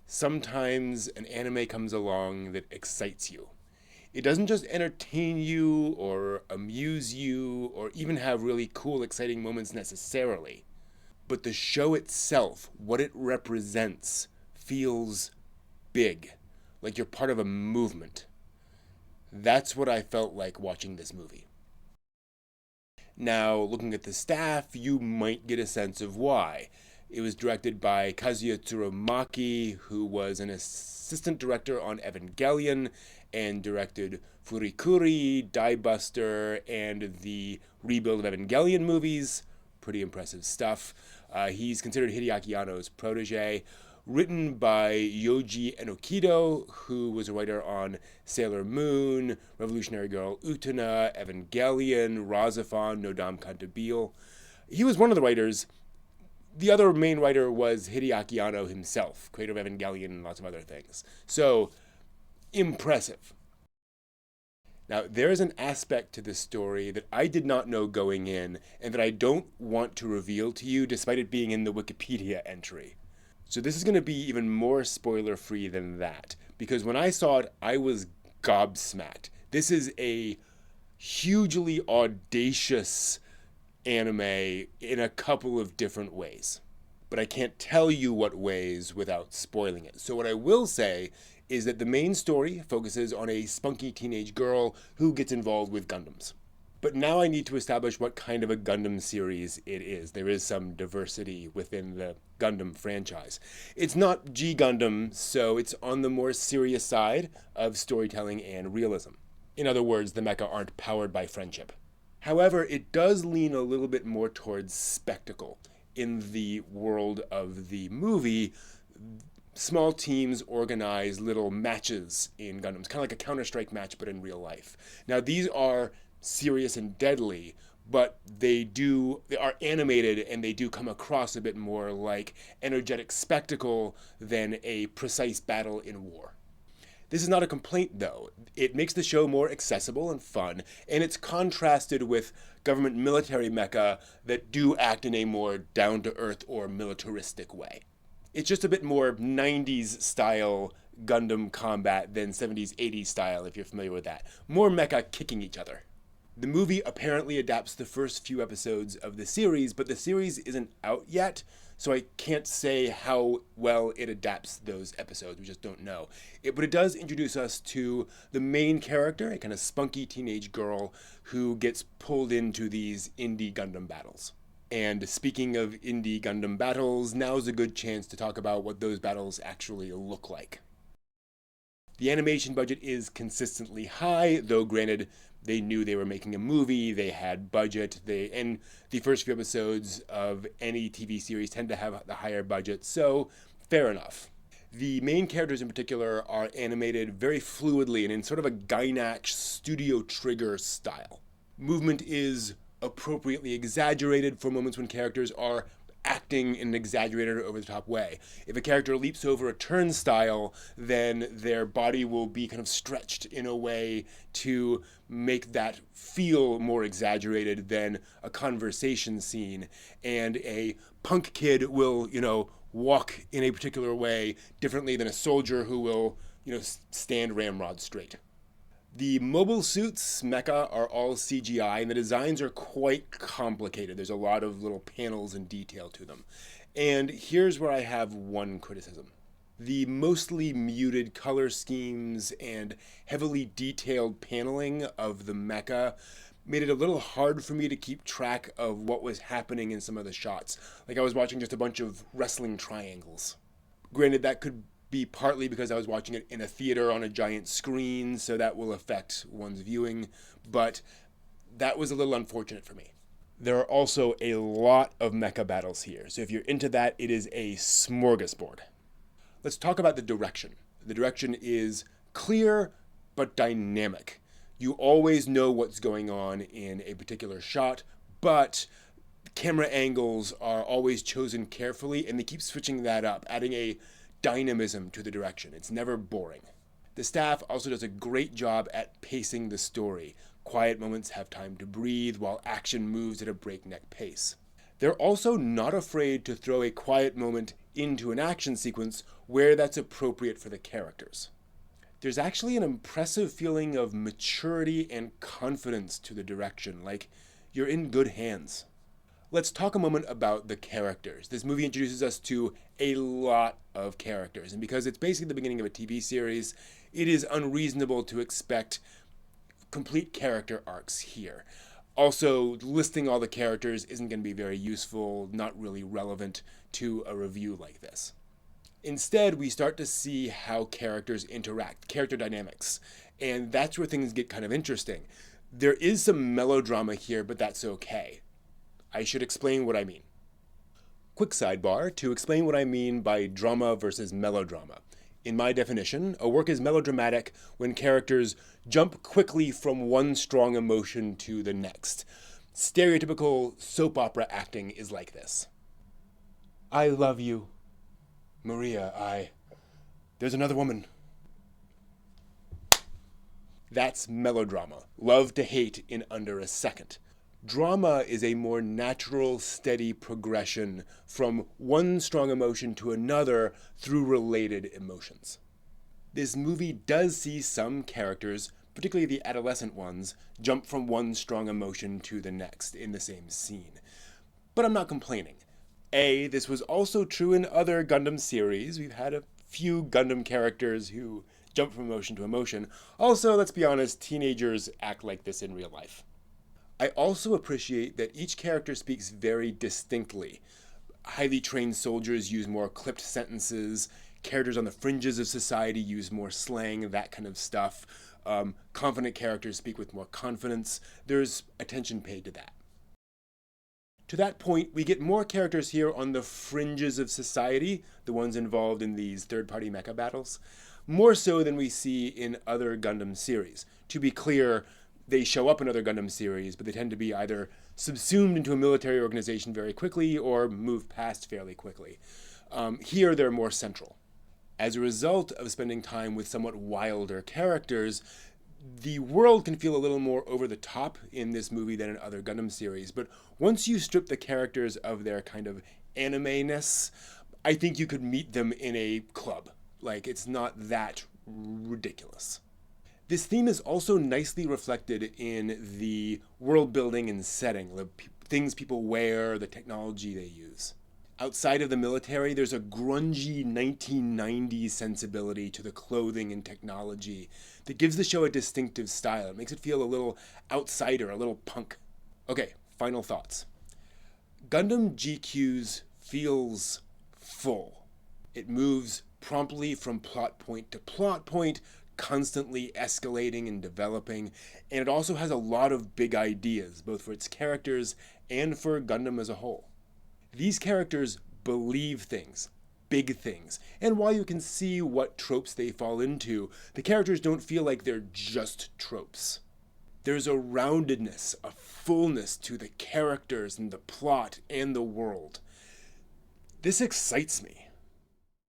sometimes an anime comes along that excites you. It doesn't just entertain you or amuse you or even have really cool, exciting moments necessarily, but the show itself, what it represents, feels big, like you're part of a movement. That's what I felt like watching this movie. Now, looking at the staff, you might get a sense of why. It was directed by Kazuya Tsurumaki, who was an assistant director on Evangelion and directed Furikuri, Die Buster, and the rebuild of Evangelion movies. Pretty impressive stuff. He's considered Hideaki Anno's protege. Written by Yoji Enokido, who was a writer on Sailor Moon, Revolutionary Girl Utena, Evangelion, Razafon, Nodam Cantabile. He was one of the writers. The other main writer was Hideaki Anno himself, creator of Evangelion and lots of other things. So, impressive. Now, there is an aspect to this story that I did not know going in, and that I don't want to reveal to you despite it being in the Wikipedia entry. So this is going to be even more spoiler-free than that, because when I saw it, I was gobsmacked. This is a hugely audacious anime in a couple of different ways. But I can't tell you what ways without spoiling it. So what I will say is that the main story focuses on a spunky teenage girl who gets involved with Gundams. But now I need to establish what kind of a Gundam series it is. There is some diversity within the Gundam franchise. It's not G Gundam, so it's on the more serious side of storytelling and realism. In other words, the mecha aren't powered by friendship. However, it does lean a little bit more towards spectacle. In the world of the movie, small teams organize little matches in Gundams, kind of like a Counter-Strike match, but in real life. Now, these are serious and deadly, but they are animated and they do come across a bit more like energetic spectacle than a precise battle in war. This is not a complaint, though. It makes the show more accessible and fun, and it's contrasted with government military mecha that do act in a more down-to-earth or militaristic way. It's just a bit more 90s style Gundam combat than 70s, 80s style, if you're familiar with that. More mecha kicking each other. The movie apparently adapts the first few episodes of the series, but the series isn't out yet, so I can't say how well it adapts those episodes. We just don't know. But it does introduce us to the main character, a kind of spunky teenage girl who gets pulled into these indie Gundam battles. And speaking of indie Gundam battles, now's a good chance to talk about what those battles actually look like. The animation budget is consistently high, though granted, they knew they were making a movie, they had budget, and the first few episodes of any TV series tend to have the higher budget, so fair enough. The main characters in particular are animated very fluidly and in sort of a Gainax Studio Trigger style. Movement is appropriately exaggerated for moments when characters are acting in an exaggerated or over-the-top way. If a character leaps over a turnstile, then their body will be kind of stretched in a way to make that feel more exaggerated than a conversation scene. And a punk kid will, walk in a particular way differently than a soldier who will, stand ramrod straight. The mobile suits, mecha, are all CGI, and the designs are quite complicated. There's a lot of little panels and detail to them. And here's where I have one criticism. The mostly muted color schemes and heavily detailed paneling of the mecha made it a little hard for me to keep track of what was happening in some of the shots. Like I was watching just a bunch of wrestling triangles. Granted, that could be partly because I was watching it in a theater on a giant screen, so that will affect one's viewing, but that was a little unfortunate for me. There are also a lot of mecha battles here, so if you're into that, it is a smorgasbord. Let's talk about the direction. The direction is clear but dynamic. You always know what's going on in a particular shot, but camera angles are always chosen carefully, and they keep switching that up, adding a dynamism to the direction. It's never boring. The staff also does a great job at pacing the story. Quiet moments have time to breathe while action moves at a breakneck pace. They're also not afraid to throw a quiet moment into an action sequence where that's appropriate for the characters. There's actually an impressive feeling of maturity and confidence to the direction, like you're in good hands. Let's talk a moment about the characters. This movie introduces us to a lot of characters, and because it's basically the beginning of a TV series, it is unreasonable to expect complete character arcs here. Also, listing all the characters isn't going to be very useful, not really relevant to a review like this. Instead, we start to see how characters interact, character dynamics, and that's where things get kind of interesting. There is some melodrama here, but that's okay. I should explain what I mean. Quick sidebar to explain what I mean by drama versus melodrama. In my definition, a work is melodramatic when characters jump quickly from one strong emotion to the next. Stereotypical soap opera acting is like this. I love you. Maria, There's another woman. That's melodrama. Love to hate in under a second. Drama is a more natural, steady progression from one strong emotion to another through related emotions. This movie does see some characters, particularly the adolescent ones, jump from one strong emotion to the next in the same scene. But I'm not complaining. This was also true in other Gundam series. We've had a few Gundam characters who jump from emotion to emotion. Also, let's be honest, teenagers act like this in real life. I also appreciate that each character speaks very distinctly. Highly trained soldiers use more clipped sentences. Characters on the fringes of society use more slang, that kind of stuff. Confident characters speak with more confidence. There's attention paid to that. To that point, we get more characters here on the fringes of society, the ones involved in these third-party mecha battles, more so than we see in other Gundam series. To be clear, they show up in other Gundam series, but they tend to be either subsumed into a military organization very quickly or move past fairly quickly. Here, they're more central. As a result of spending time with somewhat wilder characters, the world can feel a little more over the top in this movie than in other Gundam series, but once you strip the characters of their kind of anime-ness, I think you could meet them in a club. Like, it's not that ridiculous. This theme is also nicely reflected in the world building and setting, the things people wear, the technology they use. Outside of the military, there's a grungy 1990s sensibility to the clothing and technology that gives the show a distinctive style. It makes it feel a little outsider, a little punk. Okay, final thoughts. Gundam GQuuuuuuX feels full. It moves promptly from plot point to plot point, constantly escalating and developing, and it also has a lot of big ideas, both for its characters and for Gundam as a whole. These characters believe things, big things, and while you can see what tropes they fall into, the characters don't feel like they're just tropes. There's a roundedness, a fullness to the characters and the plot and the world. This excites me.